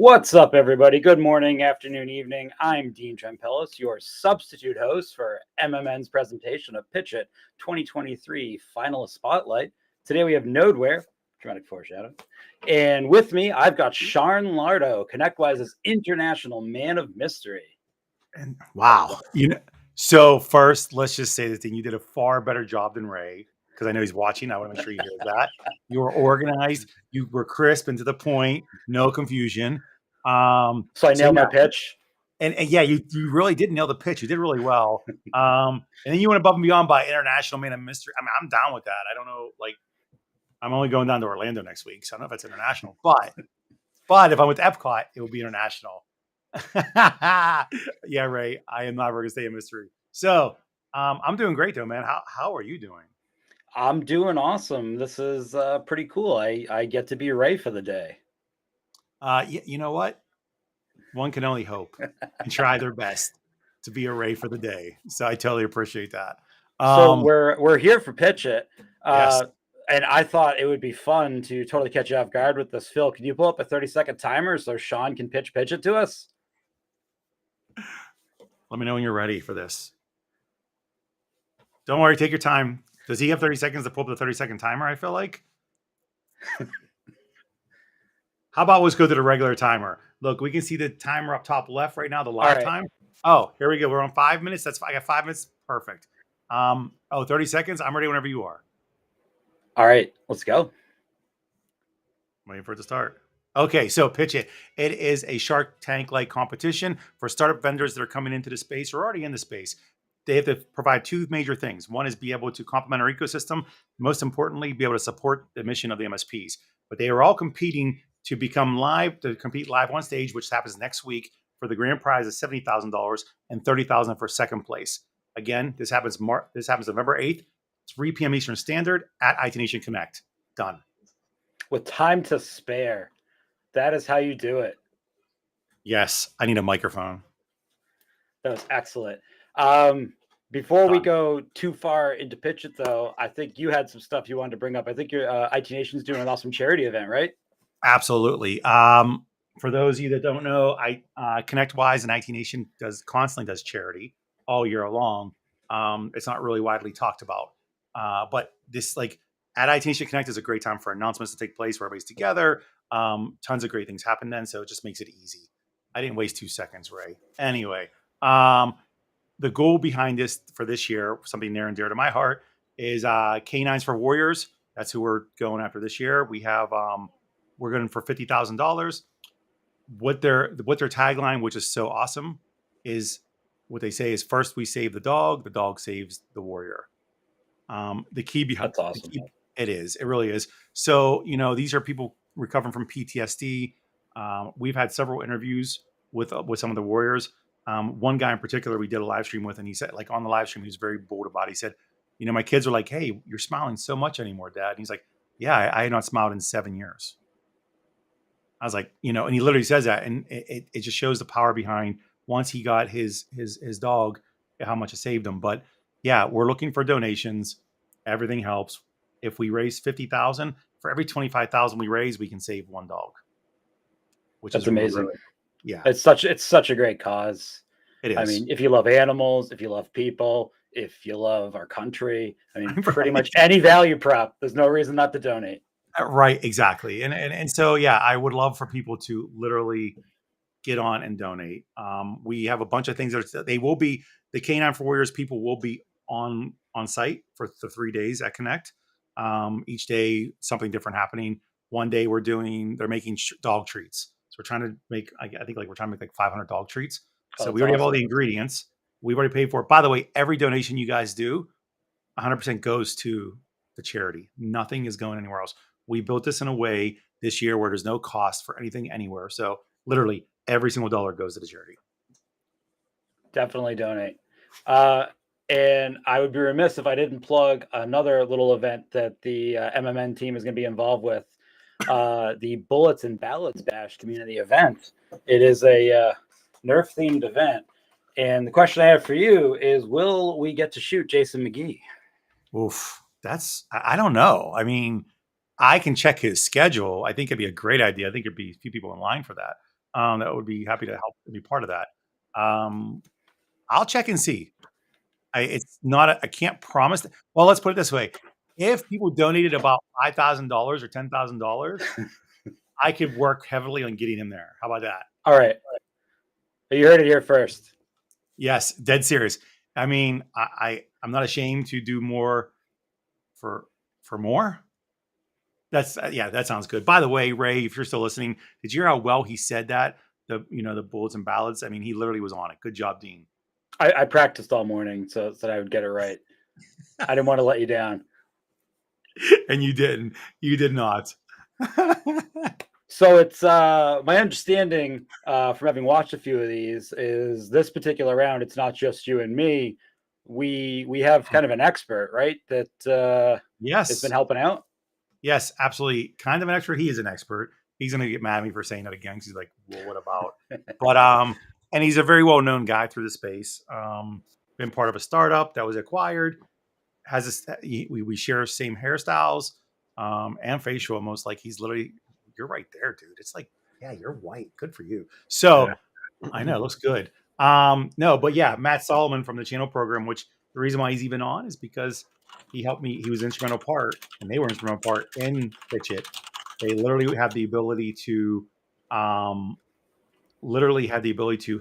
What's up, everybody? Good morning, afternoon, evening. I'm Dean Trempellis, your substitute host for MMN's presentation of PitchIT 2023 Finalist Spotlight. Today we have Nodeware, dramatic foreshadow, and with me I've got Sean Lardo, ConnectWise's international man of mystery. And wow, so first, let's just say this thing. You did a far better job than Ray, because I know he's watching. I want to make sure he hears that. You were organized. You were crisp and to the point. No confusion. So I nailed my pitch. And yeah, you really did nail the pitch. You did really well. And then you went above and beyond by international man of mystery. I mean, I'm down with that. I don't know, I'm only going down to Orlando next week, so I don't know if it's international. But if I'm with Epcot, it will be international. Yeah, Ray, I am not ever gonna stay a mystery. So I'm doing great though, man. How are you doing? I'm doing awesome. This is pretty cool. I get to be Ray for the day. You know what? One can only hope and try their best to be a Ray for the day. So I totally appreciate that. So we're here for PitchIT. Yes. And I thought it would be fun to totally catch you off guard with this. Phil, can you pull up a 30-second timer so Sean can pitch it to us? Let me know when you're ready for this. Don't worry, take your time. Does he have 30 seconds to pull up the 30-second timer, I feel like? How about let's go to the regular timer? Look, we can see the timer up top left right now, the live time. Oh, here we go. We're on 5 minutes. I got 5 minutes. Perfect. 30 seconds. I'm ready whenever you are. All right, let's go. I'm waiting for it to start. Okay, so PitchIT. It is a Shark Tank-like competition for startup vendors that are coming into the space or already in the space. They have to provide two major things. One is be able to complement our ecosystem. Most importantly, be able to support the mission of the MSPs. But they are all competing to compete live on stage, which happens next week for the grand prize of $70,000 and $30,000 for second place. Again, this happens November 8th, 3 p.m. Eastern Standard at IT Nation Connect. Done. With time to spare. That is how you do it. Yes, I need a microphone. That was excellent. Before we go too far into PitchIT, though, I think you had some stuff you wanted to bring up. I think your IT Nation's doing an awesome charity event, right? Absolutely. For those of you that don't know, ConnectWise and IT Nation constantly does charity all year long. It's not really widely talked about, but this at IT Nation Connect is a great time for announcements to take place where everybody's together. Tons of great things happen then, so it just makes it easy. I didn't waste 2 seconds, Ray. Anyway, the goal behind this for this year, something near and dear to my heart, is Canines for Warriors. That's who we're going after this year. We have we're going for $50,000. What their tagline, which is so awesome, is what they say is first we save the dog saves the warrior. The key behind that's awesome. It really is. So these are people recovering from PTSD. We've had several interviews with some of the warriors. One guy in particular we did a live stream with, and he said, on the live stream, he was very bold about it. He said, my kids are like, "Hey, you're smiling so much anymore, Dad." And he's like, "Yeah, I had not smiled in 7 years." I was like, and he literally says that, and it just shows the power behind once he got his dog, how much it saved him. But yeah, we're looking for donations. Everything helps. If we raise 50,000, for every 25,000 we raise, we can save one dog. Which is amazing. Really, yeah, it's such a great cause. It is. I mean, if you love animals, if you love people, if you love our country, I mean, pretty much any value prop, there's no reason not to donate. Right, exactly. And so, yeah, I would love for people to literally get on and donate. We have a bunch of things the Canine for Warriors people will be on site for the 3 days at Connect. Each day, something different happening. One day they're making dog treats. So we're trying to make, we're trying to make 500 dog treats. So we already have all the ingredients. We've already paid for it. By the way, every donation you guys do, 100% goes to the charity. Nothing is going anywhere else. We built this in a way this year where there's no cost for anything anywhere. So literally every single dollar goes to the charity. Definitely donate. And I would be remiss if I didn't plug another little event that the MMN team is going to be involved with, the Bullets and Ballads Bash community event. It is a Nerf-themed event. And the question I have for you is, will we get to shoot Jason McGee? Oof, I don't know. I mean, I can check his schedule. I think it'd be a great idea. I think there'd be a few people in line for that. that would be happy to help be part of that. I'll check and see. It's not. I can't promise. Well, let's put it this way: if people donated about $5,000 or $10,000, I could work heavily on getting him there. How about that? All right. You heard it here first. Yes, dead serious. I mean, I'm not ashamed to do more for more. That's that sounds good. By the way, Ray, if you're still listening, did you hear how well he said that? The bullets and ballads. I mean, he literally was on it. Good job, Dean. I practiced all morning so that I would get it right. I didn't want to let you down. And you didn't. You did not. So it's my understanding from having watched a few of these is this particular round, it's not just you and me. We have kind of an expert, right? That yes, has been helping out. Yes, absolutely. Kind of an expert. He is an expert. He's going to get mad at me for saying that again. He's like, well, what about? But and he's a very well known guy through the space. Been part of a startup that was acquired. Has we share same hairstyles and facial almost. Like he's literally, you're right there, dude. It's like, yeah, you're white. Good for you. So I know it looks good. No, but yeah, Matt Solomon from the channel program, which the reason why he's even on is because he helped me. He was instrumental part, and they were instrumental part in PitchIT. They literally have the ability to,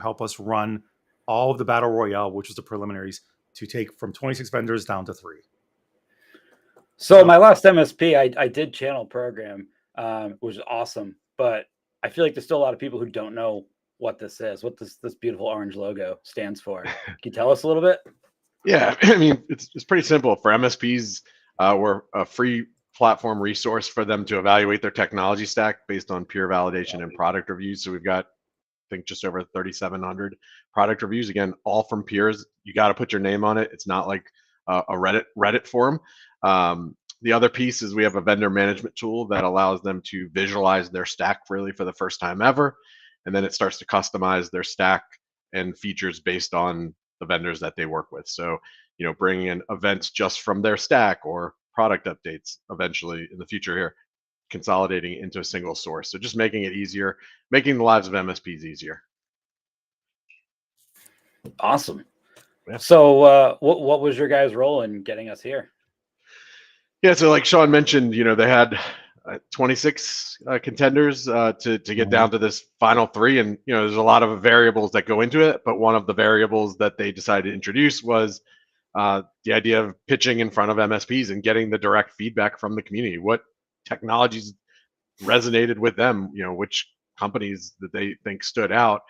help us run all of the battle royale, which was the preliminaries, to take from 26 vendors down to 3. So my last MSP, I did channel program, which is awesome. But I feel like there's still a lot of people who don't know what this is, what this beautiful orange logo stands for. Can you tell us a little bit? Yeah, I mean, it's pretty simple. For MSPs, we're a free platform resource for them to evaluate their technology stack based on peer validation and product reviews. So we've got, I think, just over 3,700 product reviews. Again, all from peers. You got to put your name on it. It's not like a Reddit forum. The other piece is we have a vendor management tool that allows them to visualize their stack really for the first time ever. And then it starts to customize their stack and features based on the vendors that they work with. So, bringing in events just from their stack or product updates eventually in the future here, consolidating into a single source. So just making it easier, making the lives of MSPs easier. Awesome. Yeah. So what was your guys' role in getting us here? Yeah, so like Sean mentioned, they had 26 contenders to get down to this final 3, and there's a lot of variables that go into it. But one of the variables that they decided to introduce was the idea of pitching in front of MSPs and getting the direct feedback from the community. What technologies resonated with them? Which companies that they think stood out,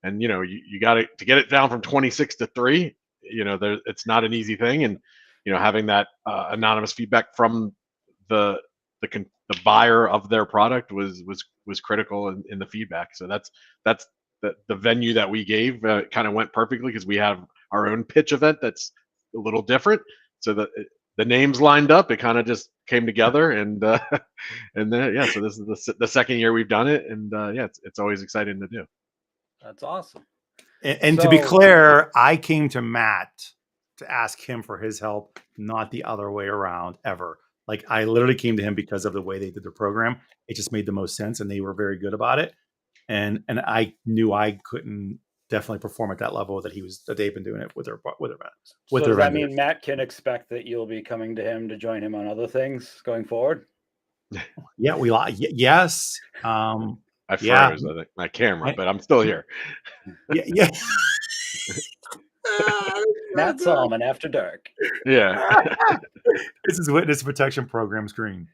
and you got to get it down from 26 to 3. It's not an easy thing, and having that anonymous feedback from the buyer of their product was critical in the feedback. So that's the venue that we gave kind of went perfectly because we have our own pitch event that's a little different. So the names lined up, it kind of just came together, and then so this is the second year we've done it, and it's always exciting to do. That's awesome. And to be clear, I came to Matt to ask him for his help, not the other way around ever. Like I literally came to him because of the way they did their program. It just made the most sense, and they were very good about it. And I knew I couldn't definitely perform at that level that they've been doing it with their vendors. So does that mean Matt can expect that you'll be coming to him to join him on other things going forward? Yeah, yes. I froze my camera, but I'm still here. Yeah. Matt Solomon After Dark. Yeah. This is Witness Protection Program screen.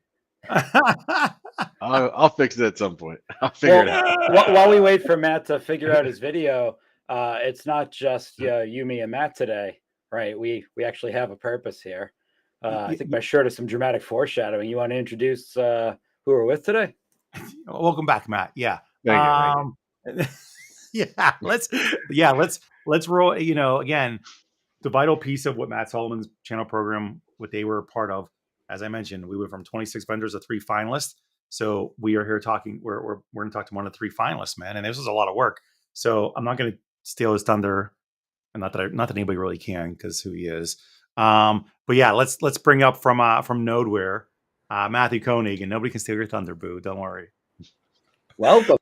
I'll fix it at some point. I'll figure it out. While we wait for Matt to figure out his video, it's not just you, me, and Matt today, right? We actually have a purpose here. I think by short of some dramatic foreshadowing, you want to introduce who we're with today? Welcome back, Matt. Yeah. Thank you. Let's roll. Again, the vital piece of what Matt Solomon's channel program, what they were a part of, as I mentioned, we went from 26 vendors to 3 finalists. So we are here talking. We're going to talk to one of the 3 finalists, man. And this was a lot of work. So I'm not going to steal his thunder, and not that anybody really can, because who he is. But yeah, let's bring up from Nodeware, Matthew Koenig, and nobody can steal your thunder, boo. Don't worry. Welcome.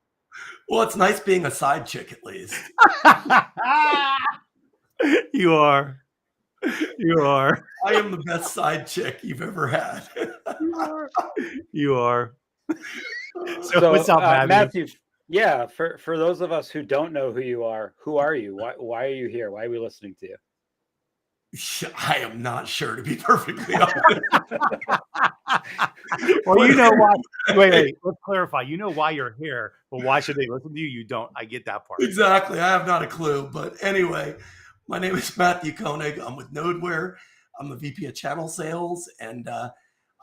Well, it's nice being a side chick at least. You are. You are. I am the best side chick you've ever had. You are. You are. So, So, what's up, Matthew? Matthew? Yeah, for those of us who don't know who you are, who are you? Why are you here? Why are we listening to you? I am not sure, to be perfectly honest. Well, you know why. Wait. Let's clarify. You know why you're here, but why should they listen to you? You don't. I get that part. Exactly. I have not a clue. But anyway, my name is Matthew Koenig. I'm with Nodeware. I'm the VP of Channel Sales, and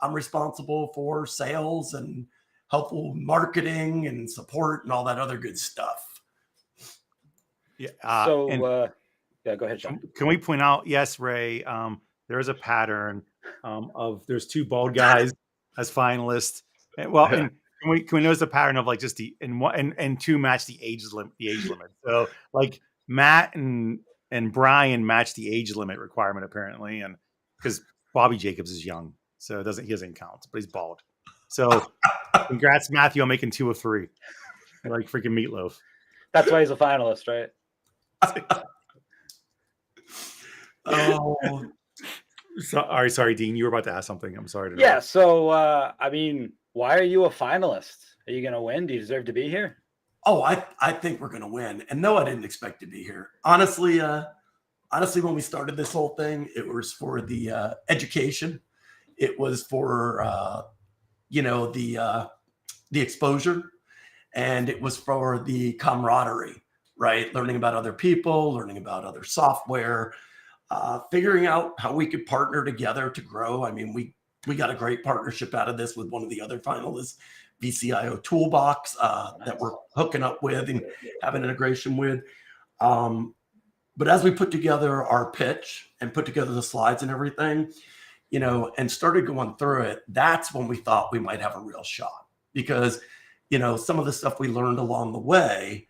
I'm responsible for sales and helpful marketing and support and all that other good stuff. Yeah. Yeah, go ahead, Sean. Can we point out? Yes, Ray. There is a pattern of there's two bald guys as finalists. And can we notice the pattern of like just the and two match the age limit. So like Matt and Brian match the age limit requirement apparently, and because Bobby Jacobs is young, so he doesn't count, but he's bald. So congrats, Matthew, on making 2 of 3. You're like freaking Meatloaf. That's why he's a finalist, right? Oh, Sorry, Dean. You were about to ask something. I'm sorry. Yeah. So, I mean, why are you a finalist? Are you going to win? Do you deserve to be here? Oh, I think we're going to win. And no, I didn't expect to be here. Honestly, when we started this whole thing, it was for the education. It was for, the exposure, and it was for the camaraderie, right? Learning about other people, learning about other software, figuring out how we could partner together to grow. I mean, we got a great partnership out of this with one of the other finalists, VCIO Toolbox, that we're hooking up with and having integration with. But as we put together our pitch and put together the slides and everything, and started going through it, that's when we thought we might have a real shot, because, some of the stuff we learned along the way,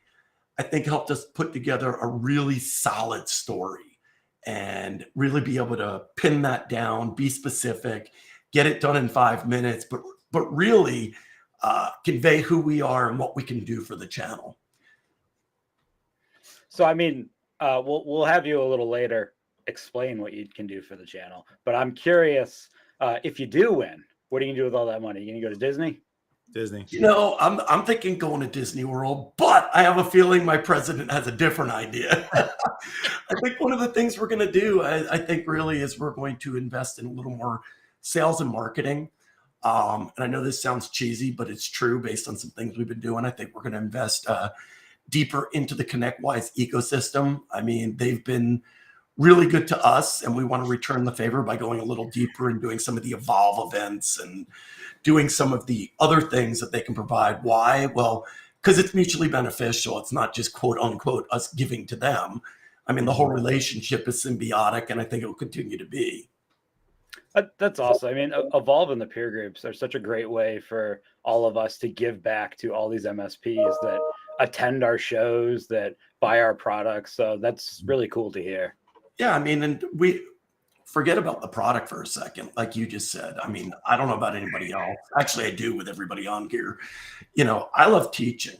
I think helped us put together a really solid story and really be able to pin that down, be specific, get it done in 5 minutes, but really convey who we are and what we can do for the channel. So, I mean, we'll have you a little later explain what you can do for the channel, but I'm curious, if you do win, what are you gonna do with all that money? You gonna go to Disney? I'm thinking going to Disney World, but I have a feeling my president has a different idea. I think one of the things we're going to do, I think really is we're going to invest in a little more sales and marketing. And I know this sounds cheesy, but it's true based on some things we've been doing. I think we're going to invest deeper into the ConnectWise ecosystem. I mean, they've been really good to us, and we want to return the favor by going a little deeper and doing some of the Evolve events and doing some of the other things that they can provide. Why? Well, because it's mutually beneficial. It's not just quote unquote us giving to them. I mean, the whole relationship is symbiotic, and I think it will continue to be. That's awesome. I mean, Evolve and the peer groups are such a great way for all of us to give back to all these MSPs that attend our shows, that buy our products. So that's really cool to hear. Yeah, I mean, and we forget about the product for a second, like you just said. I mean, I don't know about anybody else. Actually, I do with everybody on here. I love teaching.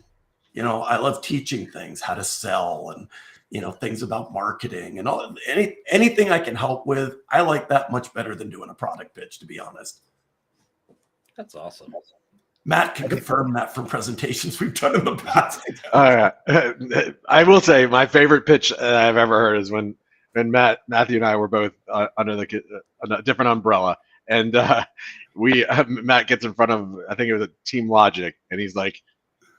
I love teaching things, how to sell and, things about marketing and all anything I can help with. I like that much better than doing a product pitch, to be honest. That's awesome. Matt can confirm that from presentations we've done in the past. I will say my favorite pitch that I've ever heard is when Matthew and I were both under a different umbrella, and Matt gets in front of, I think it was a Team Logic, and he's like,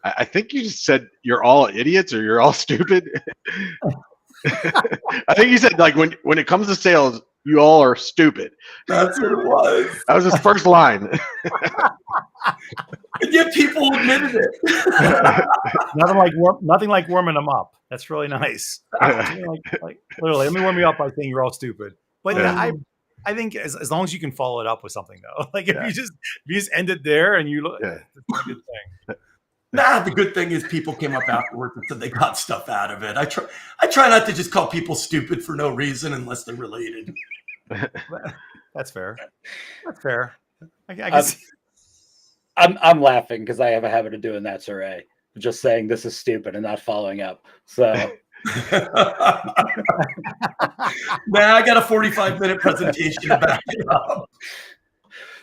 I think you just said you're all idiots or you're all stupid. I think he said, like, when it comes to sales, you all are stupid. That's what it was. That was his first line. And yet people admitted it. nothing like warming them up. That's really nice. like literally, let me warm you up by saying you're all stupid. But yeah. I think as long as you can follow it up with something, though, like if you just end it there and you look, that's a good thing. Nah, the good thing is people came up afterwards and said they got stuff out of it. I try not to just call people stupid for no reason unless they're related. That's fair. That's fair. I guess. I'm laughing because I have a habit of doing that, Saray. just saying this is stupid and not following up. So Now I got a 45-minute presentation to back it up.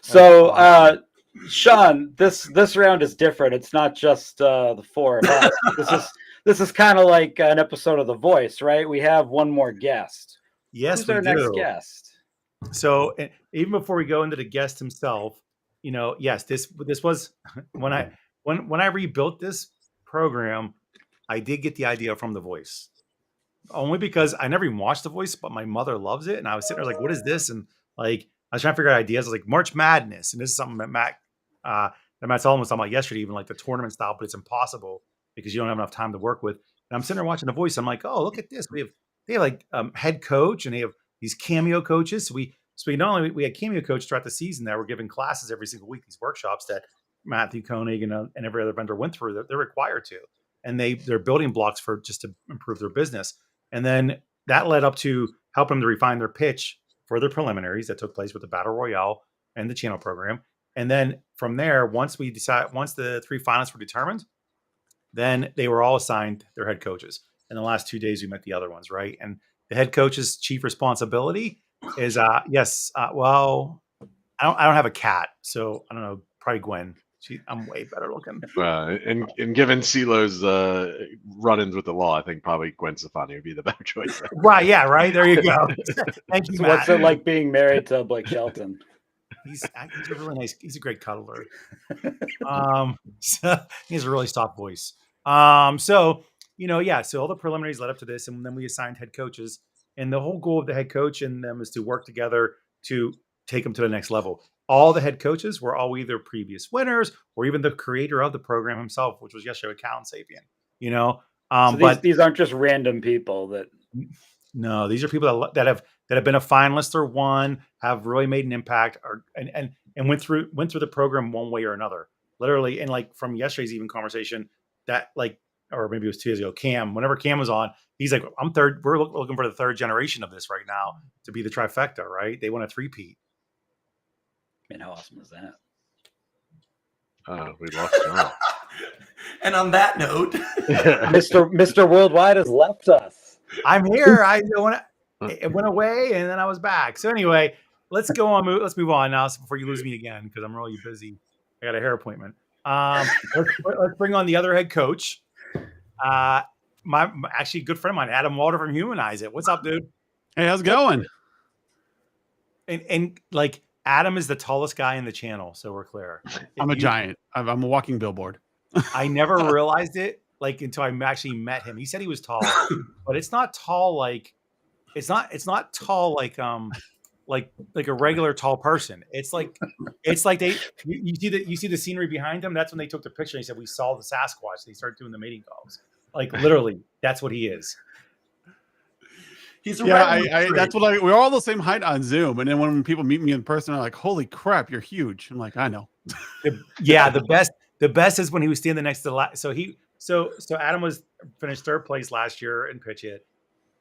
So, Sean, this round is different. It's not just the four of us. This is kind of like an episode of The Voice, right? We have one more guest. Yes, Who's we our do. next guest? So even before we go into the guest himself, yes, this was when I rebuilt this program, I did get the idea from The Voice. Only because I never even watched The Voice, but my mother loves it, and I was sitting there like, "What is this?" And like, I was trying to figure out ideas. I was like, March Madness, and this is something that Matt Solomon was talking about yesterday, even like the tournament style, but it's impossible because you don't have enough time to work with. And I'm sitting there watching The Voice. I'm like, "Oh, look at this! They have like head coach, and they have these cameo coaches." So we not only we had cameo coach throughout the season that were giving classes every single week, these workshops that Matthew Koenig and every other vendor went through. They're required to, and they're building blocks for just to improve their business. And then that led up to help them to refine their pitch for their preliminaries that took place with the Battle Royale and the channel program. And then from there, once the 3 finalists were determined, then they were all assigned their head coaches. In the last 2 days, we met the other ones, right? And the head coach's chief responsibility is, well, I don't have a cat, so I don't know, probably Gwen. I'm way better looking. And given CeeLo's run-ins with the law, I think probably Gwen Stefani would be the better choice. Right, yeah, right. There you go. Thank you, So Matt. what's it like being married to Blake Shelton? He's a really nice. He's a great cuddler. So he has a really soft voice. So so all the preliminaries led up to this, and then we assigned head coaches, and the whole goal of the head coach and them is to work together to take them to the next level. All the head coaches were all either previous winners or even the creator of the program himself, which was yesterday with Cal and Sapien. So these aren't just random people that. No, these are people that have been a finalist or won, have really made an impact, and went through the program one way or another. Literally, and like from yesterday's even conversation, that or maybe it was 2 days ago, whenever Cam was on, he's like, I'm third. We're looking for the third generation of this right now to be the trifecta, right? They want a three-peat. Man, how awesome is that? We lost John. And on that note, Mr. Worldwide has left us. I'm here. It went away, and then I was back. So anyway, let's go on. Let's move on now before you lose me again, because I'm really busy. I got a hair appointment. Let's bring on the other head coach. My actually good friend of mine, Adam Walter from Humanize IT. What's up, dude? Hey, how's it going? And like Adam is the tallest guy in the channel, so we're clear. I'm a giant. I'm a walking billboard. I never realized it until I actually met him. He said he was tall, but it's not tall like it's not tall like a regular tall person. It's like you see the scenery behind him. That's when they took the picture and he said we saw the Sasquatch. They started doing the mating calls. Like literally, that's what he is. he's that's what we're all the same height on Zoom. And then when people meet me in person, they're like, "Holy crap, you're huge!" I'm like, "I know." The best is when he was standing next to so Adam finished third place last year in PitchIT,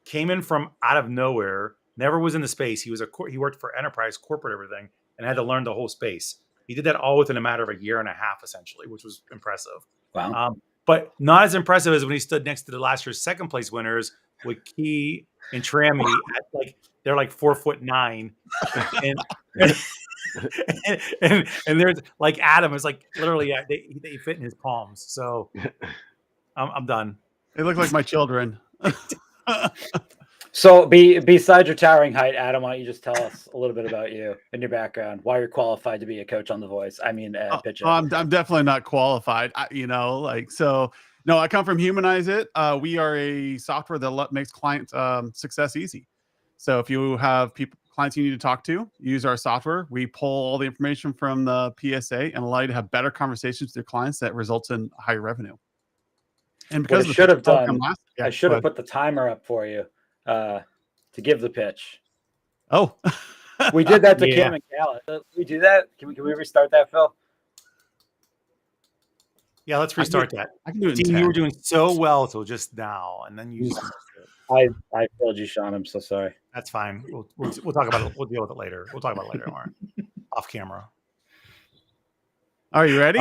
came in from out of nowhere, never was in the space. He worked for enterprise, corporate, everything, and had to learn the whole space. He did that all within a matter of a year and a half, essentially, which was impressive. Wow. But not as impressive as when he stood next to the last year's second place winners with Key and Trammy at they're like 4'9", and there's like Adam is like literally they fit in his palms. So I'm done. They look like my children. So besides your towering height, Adam, why don't you just tell us a little bit about you and your background, why you're qualified to be a coach on The Voice? I mean, PitchIT. I'm definitely not qualified. No, I come from Humanize IT. We are a software that makes client success easy. So if you have clients you need to talk to, use our software. We pull all the information from the PSA and allow you to have better conversations with your clients that results in higher revenue. And because I should have put the timer up for you to give the pitch. Oh, we did that to Cam and Cal. We do that. Can we restart that, Phil? Yeah, let's restart that. I can do it. Dean, you were doing so well till just now, and then you. I failed you, Sean. I'm so sorry. That's fine. We'll talk about it. We'll deal with it later. We'll talk about it later, Mark. Off camera. Are you ready?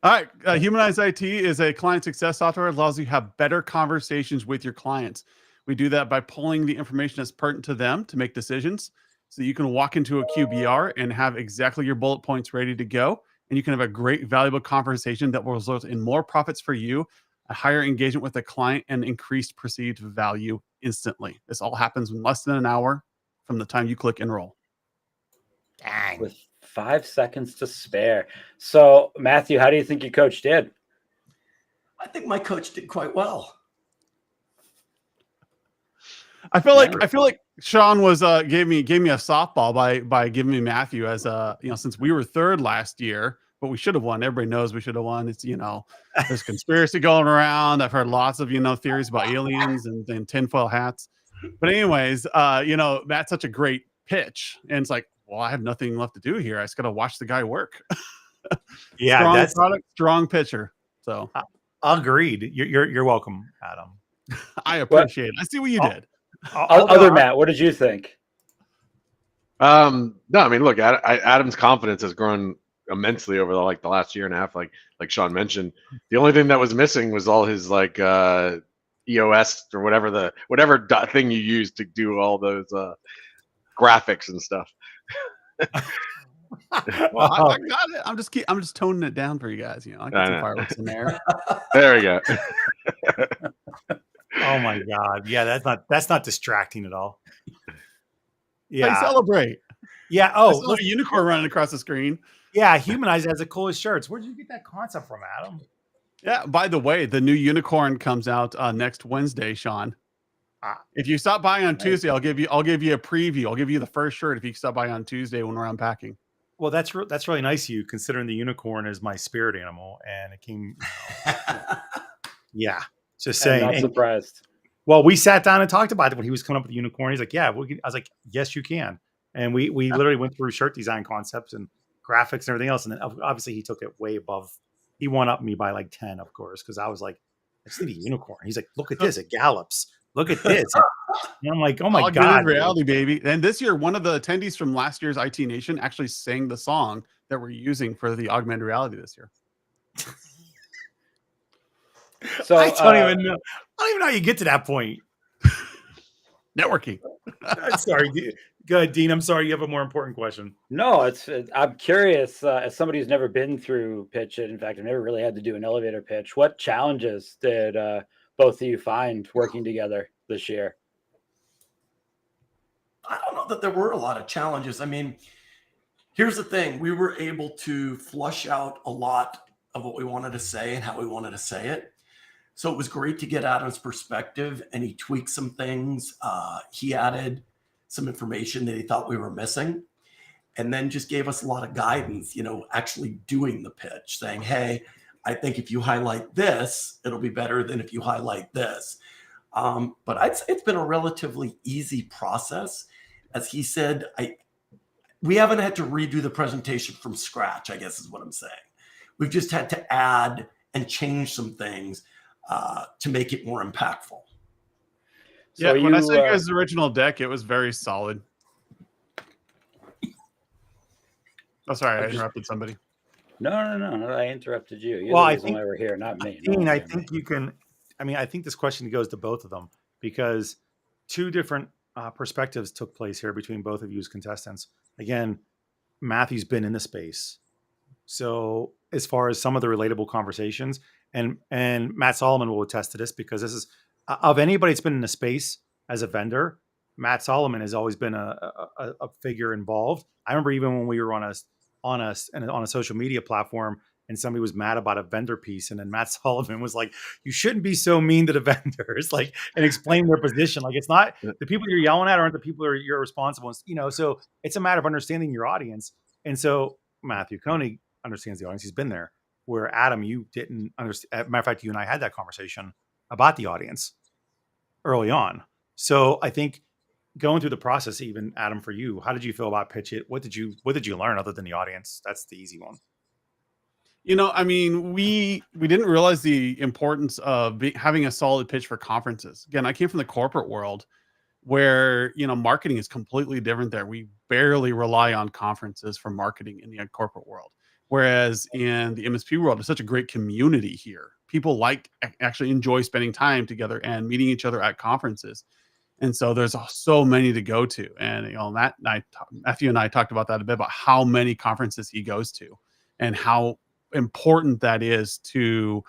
All right. Humanize IT is a client success software that allows you to have better conversations with your clients. We do that by pulling the information that's pertinent to them to make decisions. So you can walk into a QBR and have exactly your bullet points ready to go. And you can have a great, valuable conversation that will result in more profits for you, a higher engagement with the client, and increased perceived value instantly. This all happens in less than an hour from the time you click enroll. Dang. With 5 seconds to spare. So, Matthew, how do you think your coach did? I think my coach did quite well. I feel like Sean was gave me a softball by giving me Matthew as since we were third last year, but we should have won. Everybody knows we should have won. It's there's conspiracy going around. I've heard lots of theories about aliens and tinfoil hats. But anyways, Matt's such a great pitch, and it's like, well, I have nothing left to do here. I just got to watch the guy work. Yeah, strong that's product, strong pitcher. So agreed. You're welcome, Adam. I appreciate it. I see what you did. Other Matt, what did you think? No, I mean, look, Adam's confidence has grown immensely over the last year and a half. Like Sean mentioned, the only thing that was missing was all his EOS or whatever thing you use to do all those graphics and stuff. Well, I got it. I'm just toning it down for you guys. I got some fireworks in there. There we go. Oh my God. Yeah, that's not distracting at all. Yeah. Hey, celebrate. Yeah. Oh, look, a unicorn running across the screen. Yeah, Humanize has the coolest shirts. Where did you get that concept from, Adam? Yeah. By the way, the new unicorn comes out next Wednesday, Sean. If you stop by on Tuesday, I'll give you a preview. I'll give you the first shirt if you stop by on Tuesday when we're unpacking. Well, that's really nice of you, considering the unicorn is my spirit animal, and it came. Yeah, just saying. I'm not surprised. Well, we sat down and talked about it when he was coming up with the unicorn. He's like, "Yeah, I was like, yes, you can." And we literally went through shirt design concepts and graphics and everything else. And then obviously he took it way above. He won up me by like 10, of course, because I was like, "I just need a unicorn." He's like, "Look at this, it gallops. Look at this." And I'm like, "Oh my God, reality, baby!" And this year, one of the attendees from last year's IT Nation actually sang the song that we're using for the augmented reality this year. So I don't even know how you get to that point. Networking. Sorry, go ahead, Dean. I'm sorry, you have a more important question. No, I'm curious. As somebody who's never been through PitchIT, in fact, I've never really had to do an elevator pitch. What challenges did both of you find working together this year? I don't know that there were a lot of challenges. I mean, here's the thing. We were able to flush out a lot of what we wanted to say and how we wanted to say it. So it was great to get Adam's perspective, and he tweaked some things. He added some information that he thought we were missing, and then just gave us a lot of guidance, actually doing the pitch, saying, hey, I think if you highlight this, it'll be better than if you highlight this. But it's been a relatively easy process. As he said, we haven't had to redo the presentation from scratch, I guess is what I'm saying. We've just had to add and change some things to make it more impactful. So when I saw you guys' original deck, it was very solid. Oh, sorry, I interrupted somebody. No, I interrupted you. You're well, the reason why we're here, not me. Dean, I think you can. I mean, I think this question goes to both of them because two different perspectives took place here between both of you as contestants. Again, Matthew's been in the space, so as far as some of the relatable conversations, and Matt Solomon will attest to this because this is of anybody that's been in the space as a vendor. Matt Solomon has always been a figure involved. I remember even when we were on a social media platform and somebody was mad about a vendor piece, and then Matt Solomon was like, "You shouldn't be so mean to the vendors," like, and explain their position. Like, it's not the people you're yelling at aren't the people you're responsible. So it's a matter of understanding your audience. And so Matthew Koenig understands the audience. He's been there. Where Adam, you didn't understand. As a matter of fact, you and I had that conversation about the audience early on. So I think going through the process, even Adam, for you, how did you feel about PitchIT? What did you learn other than the audience? That's the easy one. I mean, we didn't realize the importance of having a solid pitch for conferences. Again, I came from the corporate world where, marketing is completely different there. We barely rely on conferences for marketing in the corporate world. Whereas in the MSP world, there's such a great community here. People actually enjoy spending time together and meeting each other at conferences. And so there's so many to go to. And Matthew and I talked about that a bit, about how many conferences he goes to and how important that is to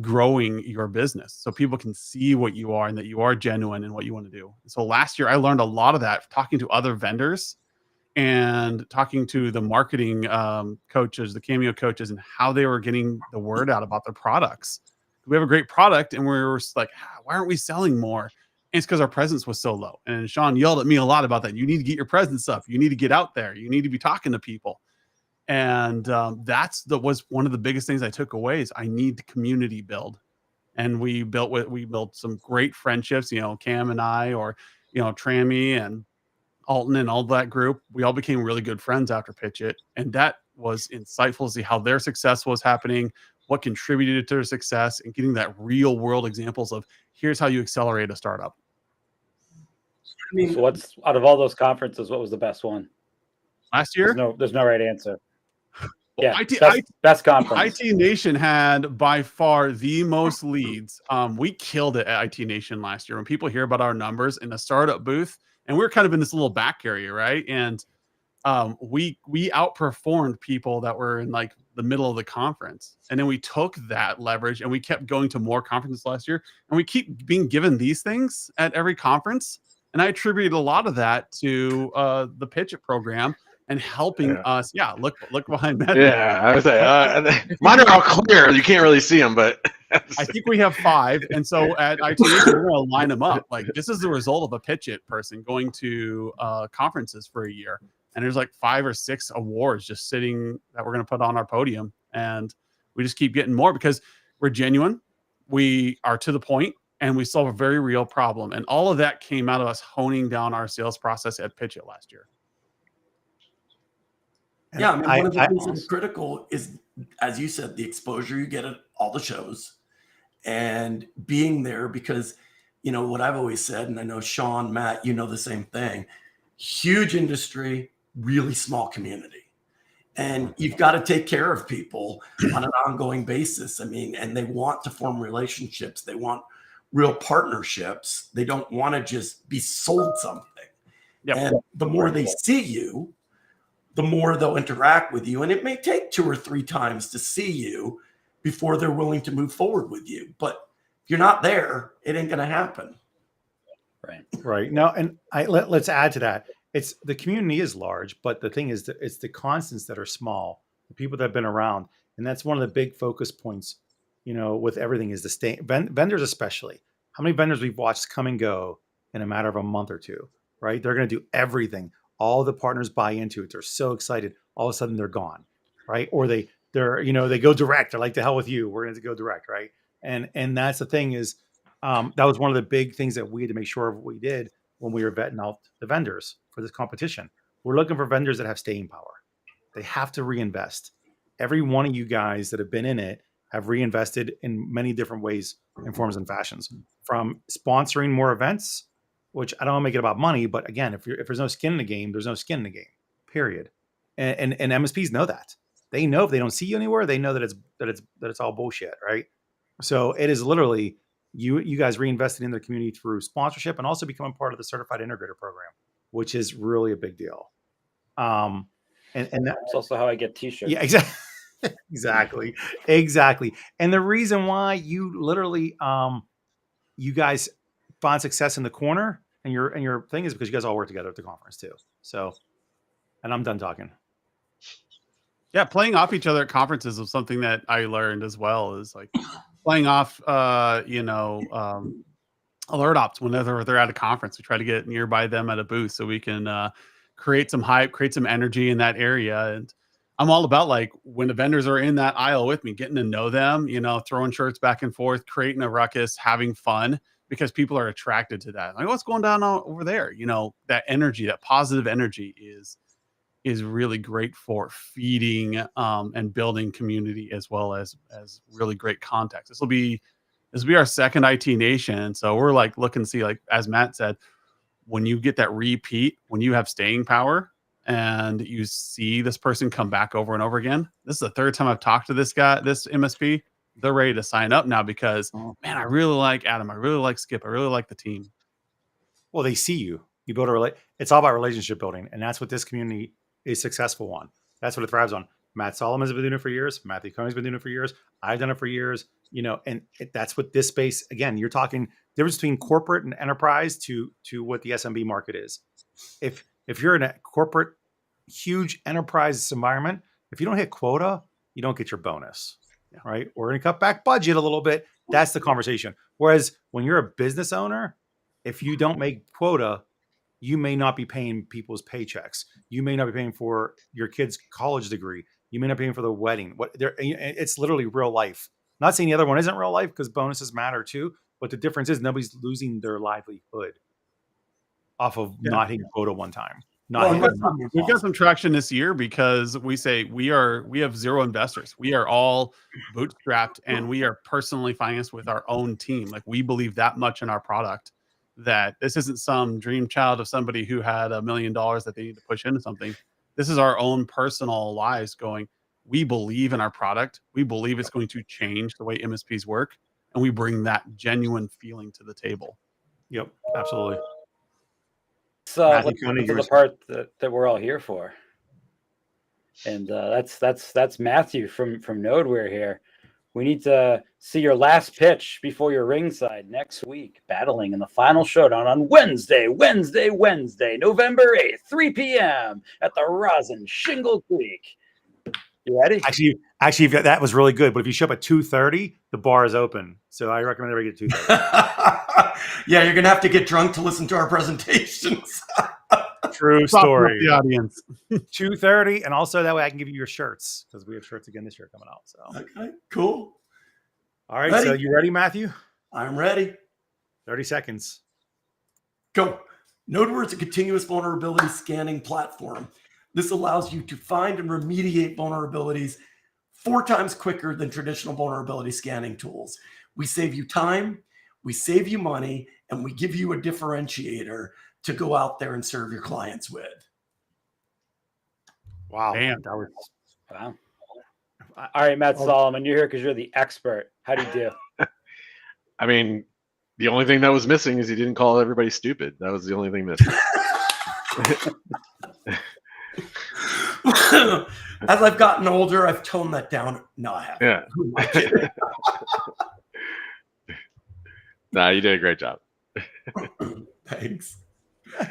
growing your business, so people can see what you are and that you are genuine in what you want to do. So last year I learned a lot of that talking to other vendors and talking to the marketing coaches, the Cameo coaches, and how they were getting the word out about their products. We have a great product and we were like, why aren't we selling more? And it's because our presence was so low. And Sean yelled at me a lot about that. You need to get your presence up. You need to get out there. You need to be talking to people. And was one of the biggest things I took away is I need to community build. And we built some great friendships, Cam and I, or, Trammy and Alton and all that group. We all became really good friends after PitchIT. And that was insightful to see how their success was happening, what contributed to their success, and getting that real world examples of here's how you accelerate a startup. I mean, so what's out of all those conferences, what was the best one last year? There's no right answer. Well, yeah, best conference. IT Nation had by far the most leads. We killed it at IT Nation last year. When people hear about our numbers in the startup booth, and we were kind of in this little back area, right? And we outperformed people that were in like the middle of the conference. And then we took that leverage and we kept going to more conferences last year. And we keep being given these things at every conference. And I attributed a lot of that to the PitchIT program and helping us. Yeah, look behind that. Yeah, I was like, mine are all clear. You can't really see them, but I think we have 5. And so at IT Nation, we're going to line them up. Like, this is the result of a PitchIT person going to conferences for a year. And there's like 5 or 6 awards just sitting that we're going to put on our podium. And we just keep getting more because we're genuine. We are to the point, and we solve a very real problem. And all of that came out of us honing down our sales process at PitchIT last year. Yeah, I mean, one of the things that's critical is, as you said, the exposure you get at all the shows and being there, because, what I've always said, and I know Sean, Matt, the same thing, huge industry, really small community. And you've got to take care of people on an ongoing basis. I mean, and they want to form relationships. They want real partnerships. They don't want to just be sold something. Yep. And the more they see you, the more they'll interact with you. And it may take 2 or 3 times to see you before they're willing to move forward with you. But if you're not there, it ain't going to happen. Right. No, and let's add to that. It's the community is large, but the thing is that it's the constants that are small, the people that have been around. And that's one of the big focus points, with everything is the vendors, especially. How many vendors we've watched come and go in a matter of a month or two, right? They're going to do everything. All the partners buy into it. They're so excited. All of a sudden they're gone, right? Or they go direct. They're like, the hell with you. We're going to go direct, right? And that's the thing is, that was one of the big things that we had to make sure of what we did when we were vetting out the vendors for this competition. We're looking for vendors that have staying power. They have to reinvest. Every one of you guys that have been in it have reinvested in many different ways and forms and fashions, from sponsoring more events, which I don't want to make it about money, but again, if there's no skin in the game, there's no skin in the game, period. And MSPs know that. They know if they don't see you anywhere, they know that it's all bullshit, right? So it is literally you guys reinvested in their community through sponsorship and also becoming part of the certified integrator program, which is really a big deal. And that's also how I get t-shirts. Yeah, exactly. exactly. And the reason why you literally, you guys found success in the corner and your thing is because you guys all work together at the conference too. So, and I'm done talking. Yeah, playing off each other at conferences was something that I learned as well. Is like playing off, alert ops whenever they're at a conference. We try to get nearby them at a booth so we can create some hype, create some energy in that area. And I'm all about like when the vendors are in that aisle with me, getting to know them, throwing shirts back and forth, creating a ruckus, having fun, because people are attracted to that. Like, what's going down over there? That energy, that positive energy is really great for feeding and building community, as well as really great context. This will be our second IT Nation. So we're like looking to see, like, as Matt said, when you get that repeat, when you have staying power, and you see this person come back over and over again. This is the third time I've talked to this guy, this MSP. They're ready to sign up now because, man, I really like Adam. I really like Skip. I really like the team. Well, they see you. You build it's all about relationship building. And that's what this community is successful on. That's what it thrives on. Matt Solomon's been doing it for years. Matthew Koening's been doing it for years. I've done it for years, and that's what this space, again, you're talking difference between corporate and enterprise to what the SMB market is. If you're in a corporate, huge enterprise environment, if you don't hit quota, you don't get your bonus, right? We're going to cut back budget a little bit. That's the conversation. Whereas when you're a business owner, if you don't make quota, you may not be paying people's paychecks. You may not be paying for your kid's college degree. You may not be paying for the wedding. It's literally real life. Not saying the other one isn't real life because bonuses matter too, but the difference is nobody's losing their livelihood off of not hitting quota one time. We've got some traction this year because we say we have zero investors. We are all bootstrapped and we are personally financed with our own team. Like we believe that much in our product that this isn't some dream child of somebody who had $1 million that they need to push into something. This is our own personal lives going, we believe in our product. We believe it's going to change the way MSPs work. And we bring that genuine feeling to the table. Yep, absolutely. So let's get to the part that we're all here for. And that's Matthew from Nodeware here. We need to see your last pitch before you're ringside next week, battling in the final showdown on Wednesday, November 8th, 3 p.m. at the Rosin Shingle Creek. You ready? Actually, that was really good. But if you show up at 2:30, the bar is open. So I recommend everybody get 2:30. Yeah, you're gonna have to get drunk to listen to our presentations. True story. The audience. 2:30, and also that way I can give you your shirts because we have shirts again this year coming out. So okay, cool. All right, Ready? so you ready, Matthew? I'm ready. 30 seconds. Go. Nodeware is a continuous vulnerability scanning platform. This allows you to find and remediate vulnerabilities 4 times quicker than traditional vulnerability scanning tools. We save you time, we save you money, and we give you a differentiator to go out there and serve your clients with. Wow. Damn. That was, wow. All right, Matt Solomon, you're here because you're the expert. How do you do? I mean, the only thing that was missing is he didn't call everybody stupid. That was the only thing missing. As I've gotten older, I've toned that down. No, I haven't. Yeah. Nah, you did a great job. Thanks.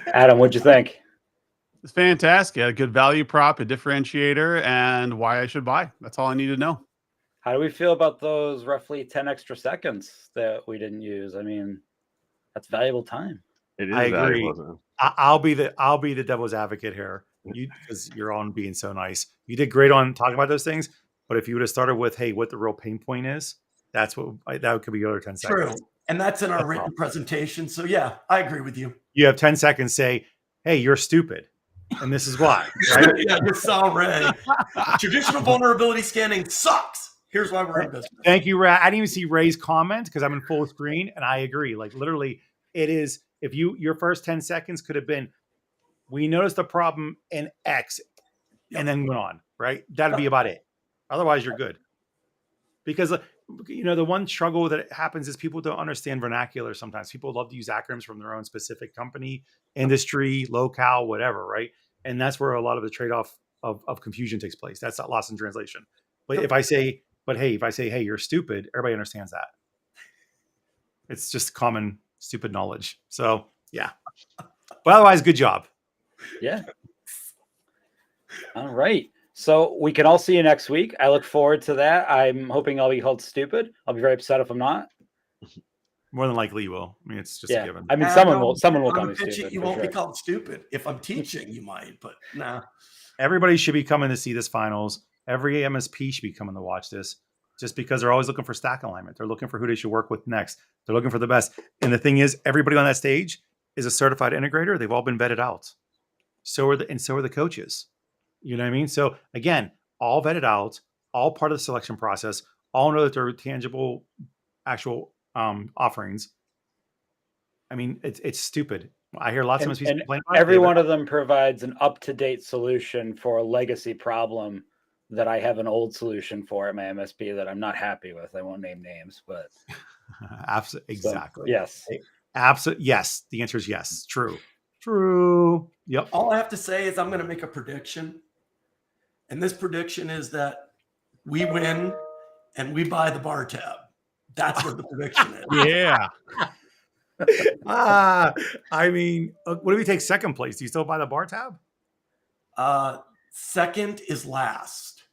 Adam, what'd you think? It's fantastic. A good value prop, a differentiator, and why I should buy. That's all I need to know. How do we feel about those roughly 10 extra seconds that we didn't use? I mean, that's valuable time. It is I agree. valuable. I'll be the devil's advocate here. Because you're on being so nice. You did great on talking about those things, but if you would have started with, hey, what the real pain point is, that could be your other 10 seconds. True. And that's in our written presentation. So yeah, I agree with you. You have 10 seconds, say, hey, you're stupid. And this is why. Right? Yeah, this already. Traditional vulnerability scanning sucks. Here's why we're in business. Thank you, Ray. I didn't even see Ray's comment because I'm in full screen, and I agree. Like literally, it is, if your first 10 seconds could have been, we noticed the problem in X and then went on, right? That'd be about it. Otherwise, you're good. Because, the one struggle that happens is people don't understand vernacular sometimes. People love to use acronyms from their own specific company, industry, locale, whatever, right? And that's where a lot of the trade-off of confusion takes place. That's not lost in translation. But if I say, hey, you're stupid, everybody understands that. It's just common stupid knowledge. So, yeah. But otherwise, good job. Yeah. All right. So we can all see you next week. I look forward to that. I'm hoping I'll be called stupid. I'll be very upset if I'm not. More than likely you will. I mean, it's just a given. I mean, someone will call me stupid. stupid. You won't be called stupid. If I'm teaching, you might, but nah. Everybody should be coming to see this finals. Every MSP should be coming to watch this just because they're always looking for stack alignment. They're looking for who they should work with next. They're looking for the best. And the thing is, everybody on that stage is a certified integrator. They've all been vetted out. So are the coaches. You know what I mean? So again, all vetted out, all part of the selection process, all know that they're tangible, actual offerings. I mean, it's stupid. I hear lots of And, MSPs and complain about it. every one of them provides an up-to-date solution for a legacy problem that I have an old solution for at my MSP that I'm not happy with. I won't name names, but Absolutely, exactly. So, yes. Absolutely, yes. The answer is yes. True. Yep. All I have to say is I'm going to make a prediction. And this prediction is that we win and we buy the bar tab. That's what the prediction is. Yeah. I mean, what if you take second place? Do you still buy the bar tab? Second is last.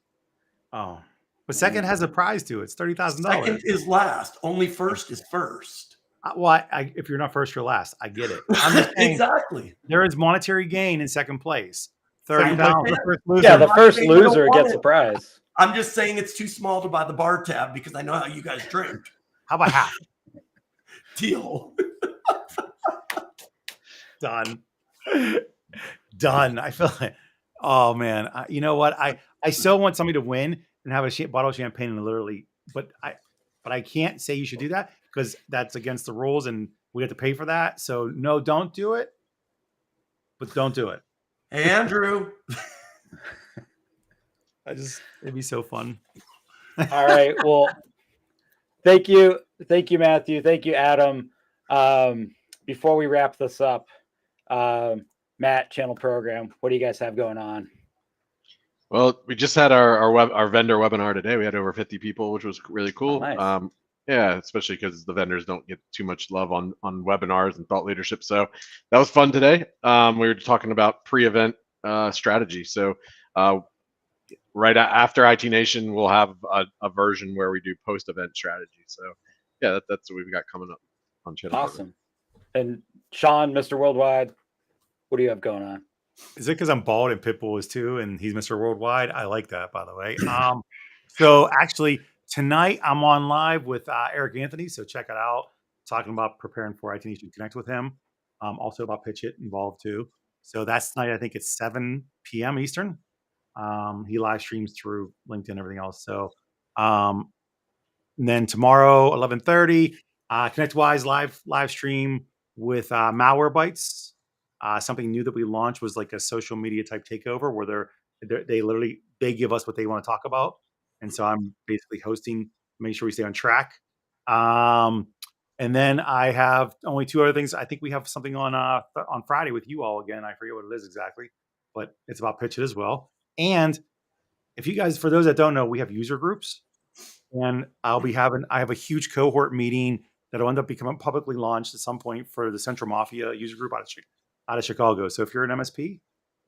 Oh, but second has a prize to it. It's $30,000. Second is last. Only first is first. Well, if you're not first, you're last. I get it. I'm just saying, Exactly. there is monetary gain in second place. Second place $30,000. for the first loser. Yeah, the first saying you don't loser want gets it. a prize. I'm just saying it's too small to buy the bar tab because I know how you guys drink. How about half? Deal. Done. I feel like, oh man, you know what? I still want somebody to win and have a bottle of champagne and literally, but I can't say you should do that because that's against the rules and we have to pay for that. So no, don't do it. But don't do it. Hey, Andrew. It'd be so fun. All right. Well, thank you, Matthew. Thank you, Adam. Before we wrap this up, Matt, Channel Program, what do you guys have going on? Well, we just had our vendor webinar today. We had over 50 people, which was really cool. Oh, nice. Yeah, especially because the vendors don't get too much love on webinars and thought leadership. So that was fun today. We were talking about pre-event strategy. So right after IT Nation, we'll have a version where we do post-event strategy. So yeah, that's what we've got coming up on Channel. Awesome. And Sean, Mr. Worldwide, what do you have going on? Is it because I'm bald and Pitbull is too, and he's Mr. Worldwide? I like that, by the way. So actually, tonight I'm on live with Eric Anthony, so check it out. Talking about preparing for IT Nation Connect with him. Also about PitchIT involved too. So that's tonight. I think it's 7 p.m. Eastern. He live streams through LinkedIn and everything else. So and then tomorrow, 11:30, ConnectWise live stream with Malware Bytes. Something new that we launched was like a social media type takeover where they give us what they want to talk about. And so I'm basically hosting, make sure we stay on track. And then I have only 2 other things. I think we have something on Friday with you all again. I forget what it is exactly, but it's about PitchIT as well. And if you guys, for those that don't know, we have user groups, and I have a huge cohort meeting that'll end up becoming publicly launched at some point for the Central Mafia user group out of Chicago. So if you're an MSP,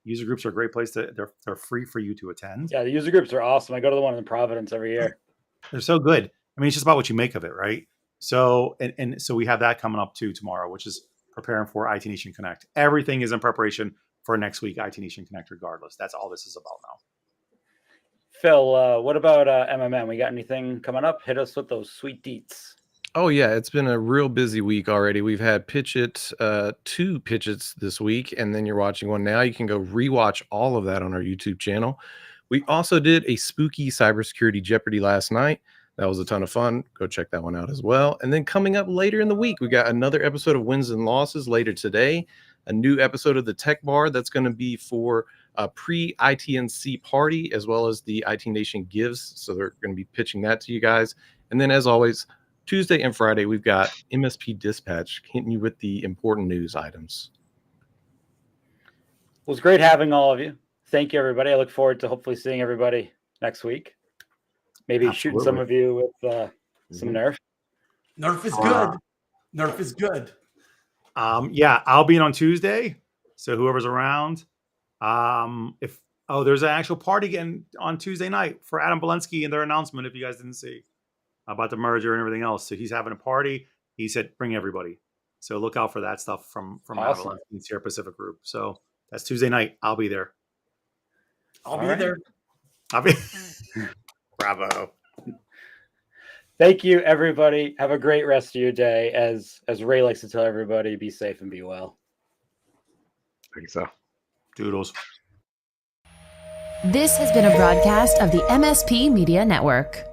user groups are a great place they're free for you to attend. Yeah, the user groups are awesome. I go to the one in Providence every year. They're so good. I mean, it's just about what you make of it, right? So, and so we have that coming up too tomorrow, which is preparing for IT Nation Connect. Everything is in preparation for next week, IT Nation Connect, regardless. That's all this is about now. Phil, what about MMM? We got anything coming up? Hit us with those sweet deets. Oh yeah, it's been a real busy week already. We've had PitchIT, 2 PitchITs this week, and then you're watching one now. You can go rewatch all of that on our YouTube channel. We also did a spooky cybersecurity Jeopardy last night. That was a ton of fun. Go check that one out as well. And then coming up later in the week, we got another episode of Wins and Losses later today. A new episode of the Tech Bar that's going to be for a pre-ITNC party, as well as the IT Nation Gives. So they're going to be pitching that to you guys. And then as always, Tuesday and Friday, we've got MSP Dispatch hitting you with the important news items. Well, it's great having all of you. Thank you, everybody. I look forward to hopefully seeing everybody next week. Maybe shooting some of you with some Nerf. Nerf is good. Nerf is good. Yeah, I'll be in on Tuesday. So whoever's around, there's an actual party again on Tuesday night for Adam Bolensky and their announcement. If you guys didn't see about the merger and everything else, so he's having a party. He said bring everybody. So look out for that stuff from Awesome. Adam Bolensky, Sierra Pacific Group. So that's Tuesday night. I'll be there. I'll be there. I'll be. Bravo. Thank you, everybody. Have a great rest of your day. As Ray likes to tell everybody, be safe and be well. I think so. Doodles. This has been a broadcast of the MSP Media Network.